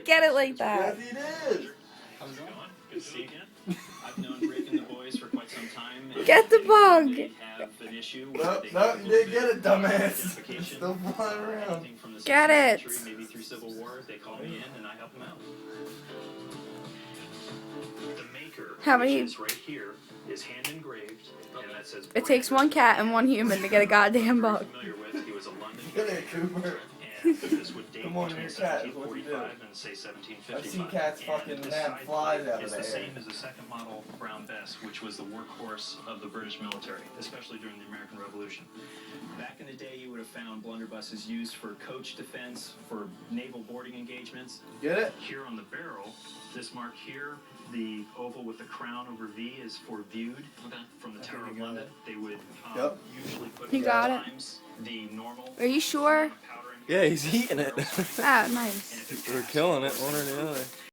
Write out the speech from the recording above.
get it like that. Yes, he did. How's it going? Good to see you again. I've known Rick and the boys for quite some time. Get the bug. They have an issue No, they no, have a you little didn't get bit it, of dumbass. identification. It's still flying around. Anything from the Get 16th it. century, maybe through Civil War. They call me in and I help them out. The maker, How many- which is right here, is hand engraved, and that says. It takes one cat and one human to get a goddamn bug. Familiar with, he was a London. Get it, Cooper. And this would date Come on, between your cat. What'd you do? 1745 and say 1755. I've seen cats And fucking this have side flies plate out of is their the hair. same as the second model Brown Bess, which was the workhorse of the British military, especially during the American Revolution. Back in the day, you would have found blunderbusses used for coach defense, for naval boarding engagements. Get it? Here on the barrel, this mark here, the oval with the crown over V is for viewed from the Tower of you got London. it. They would Yep. usually put You got it? times the normal. Are you sure? powdering Yeah, he's eating it. Ah, nice. and if it We're passed, killing it, of one or course, the other.